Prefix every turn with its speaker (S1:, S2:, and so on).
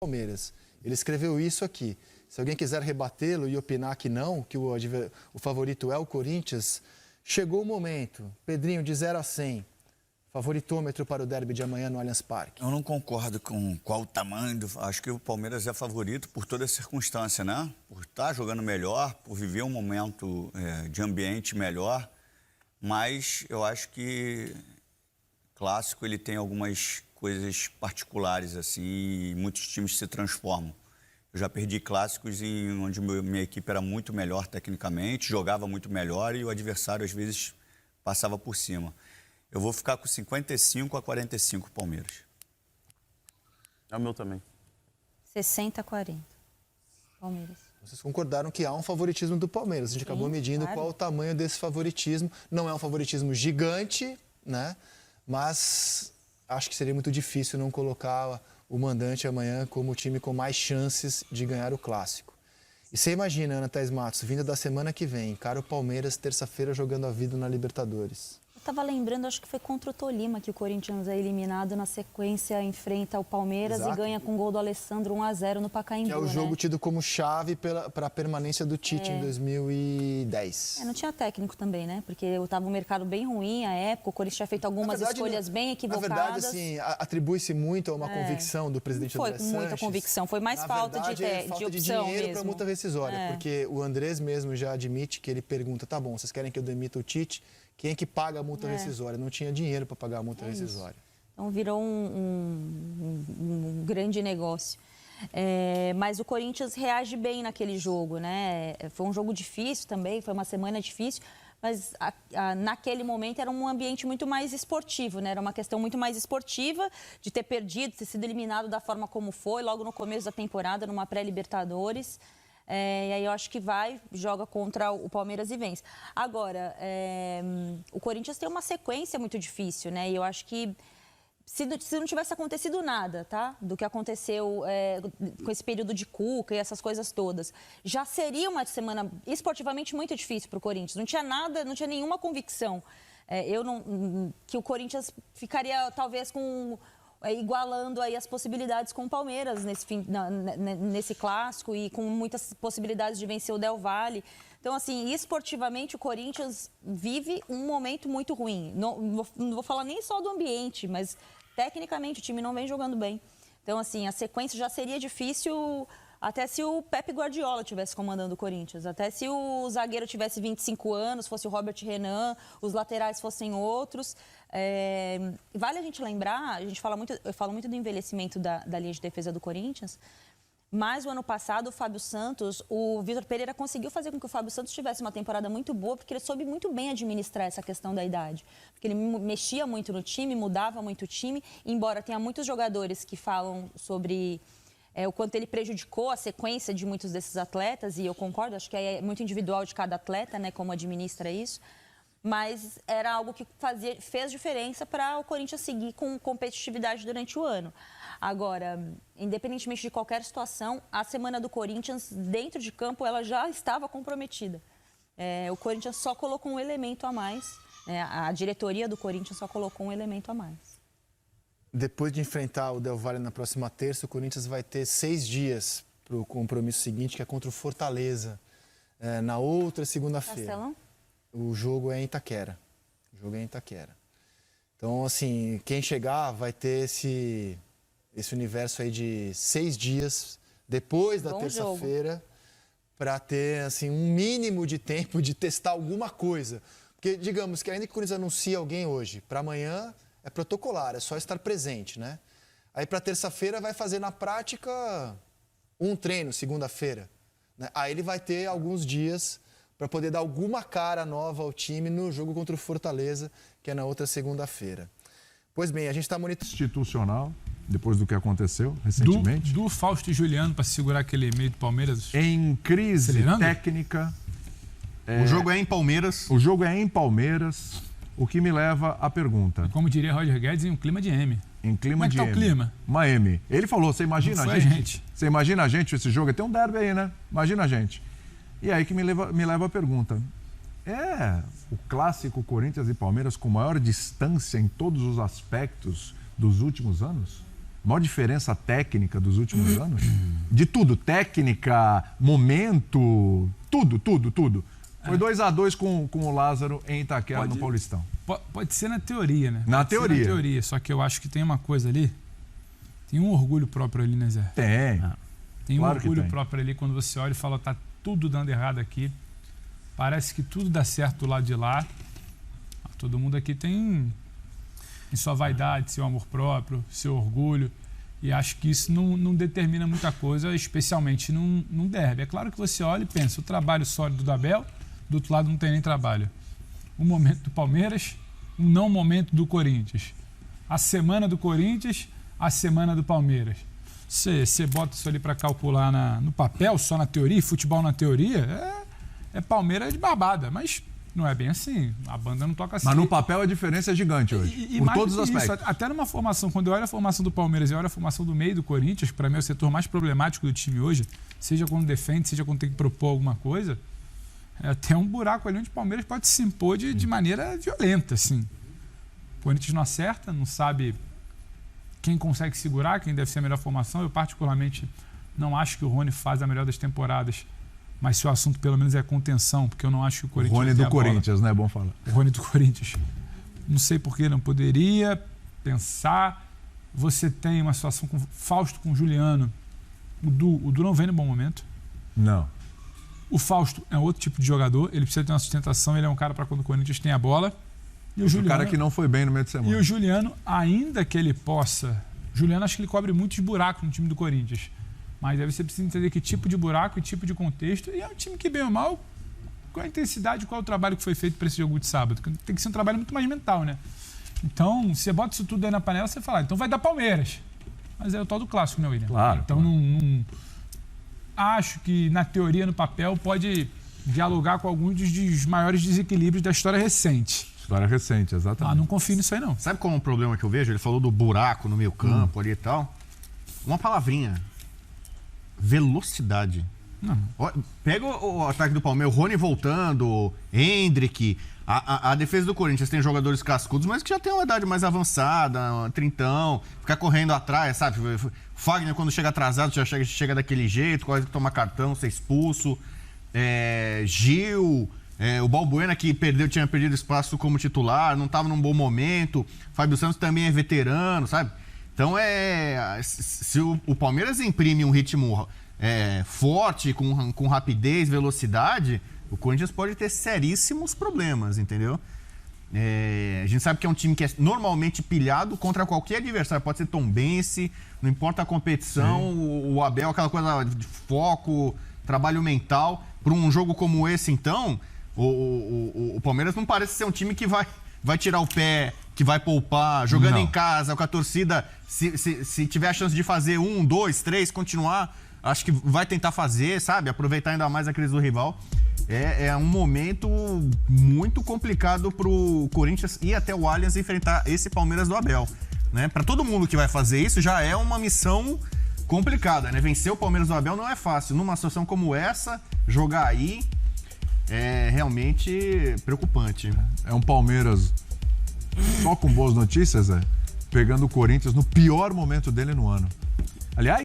S1: Palmeiras. Ele escreveu isso aqui. Se alguém quiser rebatê-lo e opinar que não, que o favorito é o Corinthians, chegou o momento. Pedrinho, de 0 a 100, favoritômetro para o derby de amanhã no Allianz Parque.
S2: Eu não concordo com qual o tamanho. Acho que o Palmeiras é favorito por toda a circunstância, né? Por estar jogando melhor, por viver um momento de ambiente melhor. Mas eu acho que clássico ele tem algumas coisas particulares, assim, e muitos times se transformam. Eu já perdi clássicos onde minha equipe era muito melhor tecnicamente, jogava muito melhor e o adversário, às vezes, passava por cima. Eu vou ficar com 55-45 Palmeiras.
S3: É o meu também.
S4: 60-40 Palmeiras.
S1: Vocês concordaram que há um favoritismo do Palmeiras. A gente acabou medindo qual o tamanho desse favoritismo. Não é um favoritismo gigante, né? Mas acho que seria muito difícil não colocar o mandante amanhã como o time com mais chances de ganhar o clássico. E você imagina, Ana Thaís Matos, vinda da semana que vem, cara, o Palmeiras, terça-feira, jogando a vida na Libertadores.
S4: Eu estava lembrando, acho que foi contra o Tolima que o Corinthians é eliminado, na sequência enfrenta o Palmeiras. Exato. E ganha com o gol do Alessandro 1-0 no Pacaembu.
S1: Que é o jogo tido como chave para a permanência do Tite em 2010.
S4: Não tinha técnico também, né? Porque estava um mercado bem ruim à época, o Corinthians tinha feito algumas escolhas bem equivocadas.
S1: Na verdade, assim, atribui-se muito a uma convicção do presidente André Sanches.
S4: Foi muita convicção, foi mais falta de opção
S1: dinheiro
S4: mesmo.
S1: Para multa rescisória, porque o Andrés mesmo já admite que ele pergunta, tá bom, vocês querem que eu demita o Tite? Quem é que paga a multa rescisória? Não tinha dinheiro para pagar a multa rescisória.
S4: Então virou um grande negócio. Mas o Corinthians reage bem naquele jogo, né? Foi um jogo difícil também, foi uma semana difícil, mas naquele momento era um ambiente muito mais esportivo, né? Era uma questão muito mais esportiva de ter perdido, ter sido eliminado da forma como foi, logo no começo da temporada, numa pré-Libertadores. E aí eu acho que joga contra o Palmeiras e vence. Agora, o Corinthians tem uma sequência muito difícil, né? E eu acho que se não tivesse acontecido nada, tá? Do que aconteceu com esse período de Cuca e essas coisas todas, já seria uma semana esportivamente muito difícil para o Corinthians. Não tinha nada, não tinha nenhuma convicção. Que o Corinthians ficaria talvez igualando aí as possibilidades com o Palmeiras nesse clássico e com muitas possibilidades de vencer o Del Valle. Então, assim, esportivamente o Corinthians vive um momento muito ruim. Não vou falar nem só do ambiente, mas tecnicamente o time não vem jogando bem. Então, assim, a sequência já seria difícil até se o Pepe Guardiola estivesse comandando o Corinthians, até se o zagueiro tivesse 25 anos, fosse o Robert Renan, os laterais fossem outros. Vale a gente lembrar, eu falo muito do envelhecimento da linha de defesa do Corinthians, mas o ano passado o Fábio Santos, o Vitor Pereira conseguiu fazer com que o Fábio Santos tivesse uma temporada muito boa, porque ele soube muito bem administrar essa questão da idade. Porque ele mexia muito no time, mudava muito o time, embora tenha muitos jogadores que falam sobre o quanto ele prejudicou a sequência de muitos desses atletas, e eu concordo, acho que é muito individual de cada atleta, né, como administra isso, mas era algo que fez diferença para o Corinthians seguir com competitividade durante o ano. Agora, independentemente de qualquer situação, a semana do Corinthians, dentro de campo, ela já estava comprometida. O Corinthians só colocou um elemento a mais, a diretoria do Corinthians só colocou um elemento a mais.
S1: Depois de enfrentar o Del Valle na próxima terça, o Corinthians vai ter 6 dias para o compromisso seguinte, que é contra o Fortaleza, na outra segunda-feira.
S4: Castelão?
S1: O jogo é em Itaquera. Então, assim, quem chegar vai ter esse universo aí de 6 dias depois da terça-feira para ter, assim, um mínimo de tempo de testar alguma coisa. Porque, digamos que ainda que o Corinthians anuncie alguém hoje, para amanhã é protocolar, é só estar presente, né? Aí para terça-feira vai fazer na prática um treino, segunda-feira, né? Aí ele vai ter alguns dias para poder dar alguma cara nova ao time no jogo contra o Fortaleza, que é na outra segunda-feira. Pois bem, a gente está monitorando...
S5: Institucional, depois do que aconteceu recentemente.
S6: Do Fausto e Juliano para segurar aquele meio do Palmeiras.
S5: Em crise técnica.
S3: O jogo é em Palmeiras.
S5: O jogo é em Palmeiras, o que me leva à pergunta.
S6: E como diria Roger Guedes, em um clima de M.
S5: Em clima de
S6: M. Como é que tá o clima?
S5: Uma M. Ele falou, você imagina a gente? Você imagina a gente esse jogo? Tem um derby aí, né? Imagina a gente. E aí que me leva à pergunta. É o clássico Corinthians e Palmeiras com maior distância em todos os aspectos dos últimos anos? maior diferença técnica dos últimos anos? De tudo, técnica, momento, tudo. Foi 2-2 com o Lázaro em Itaquera, no Paulistão.
S6: Pode ser na teoria, né?
S5: Na
S6: Pode ser
S5: teoria.
S6: na teoria, só que eu acho que tem uma coisa ali, tem um orgulho próprio ali, né, Zé? Tem um
S5: Claro que
S6: orgulho
S5: tem.
S6: próprio ali quando você olha e fala, tá tudo dando errado aqui. Parece que tudo dá certo do lado de lá. Todo mundo aqui tem sua vaidade, seu amor próprio, seu orgulho. E acho que isso não determina muita coisa, especialmente num derby. É claro que você olha e pensa, o trabalho sólido do Abel, do outro lado não tem nem trabalho. O momento do Palmeiras, um não momento do Corinthians. A semana do Corinthians, a semana do Palmeiras. Você bota isso ali para calcular no papel, só na teoria, futebol na teoria, é Palmeiras de barbada, mas não é bem assim. A banda não toca assim.
S5: Mas no papel a diferença é gigante hoje, por todos os aspectos.
S6: Isso, até numa formação, quando eu olho a formação do Palmeiras e olho a formação do meio do Corinthians, que para mim é o setor mais problemático do time hoje, seja quando defende, seja quando tem que propor alguma coisa, é até um buraco ali onde o Palmeiras pode se impor de maneira violenta, assim. O Corinthians não acerta, não sabe quem consegue segurar, quem deve ser a melhor formação. Eu, particularmente, não acho que o Rony faz a melhor das temporadas, mas se o assunto, pelo menos, é contenção, porque eu não acho que o Corinthians...
S5: Rony do Corinthians, né? É bom falar.
S6: O Rony do Corinthians. Não sei por que não poderia pensar. Você tem uma situação com Fausto, com Juliano. O Du não vem no bom momento.
S5: Não.
S6: O Fausto é outro tipo de jogador. Ele precisa ter uma sustentação. Ele é um cara para quando o Corinthians tem a bola. E o Juliano,
S5: cara que não foi bem no meio de semana.
S6: E o Juliano, ainda que ele possa... Juliano, acho que ele cobre muitos buracos no time do Corinthians. Mas aí você precisa entender que tipo de buraco e tipo de contexto. E é um time que, bem ou mal, qual a intensidade, qual é o trabalho que foi feito para esse jogo de sábado. Tem que ser um trabalho muito mais mental, né? Então, você bota isso tudo aí na panela, você fala, então vai dar Palmeiras. Mas é o tal do clássico, né, William?
S5: Claro.
S6: Então, não acho que, na teoria, no papel, pode dialogar com alguns dos maiores desequilíbrios da história recente.
S5: História recente, exatamente.
S6: Não confio nisso aí, não.
S3: Sabe qual é o problema que eu vejo? Ele falou do buraco no meio campo ali e tal. Uma palavrinha. Velocidade. Pega o ataque do Palmeiras, o Rony voltando, Hendrick. A defesa do Corinthians tem jogadores cascudos, mas que já tem uma idade mais avançada, trintão, ficar correndo atrás, sabe? Fagner, quando chega atrasado, já chega daquele jeito, corre que tomar cartão, ser expulso. Gil, o Balbuena, que tinha perdido espaço como titular, não estava num bom momento. Fábio Santos também é veterano, sabe? Então, se o Palmeiras imprime um ritmo forte, com rapidez, velocidade, o Corinthians pode ter seríssimos problemas, entendeu? A gente sabe que é um time que é normalmente pilhado contra qualquer adversário. Pode ser tombense, não importa a competição, o Abel, aquela coisa de foco, trabalho mental. Para um jogo como esse, então, o Palmeiras não parece ser um time que vai tirar o pé, que vai poupar, jogando em casa, com a torcida, se tiver a chance de fazer 1, 2, 3, continuar, acho que vai tentar fazer, sabe? Aproveitar ainda mais a crise do rival. É um momento muito complicado pro Corinthians ir até o Allianz enfrentar esse Palmeiras do Abel, né? Para todo mundo que vai fazer isso, já é uma missão complicada, né? Vencer o Palmeiras do Abel não é fácil. Numa situação como essa, jogar aí é realmente preocupante.
S5: É um Palmeiras só com boas notícias, pegando o Corinthians no pior momento dele no ano. Aliás,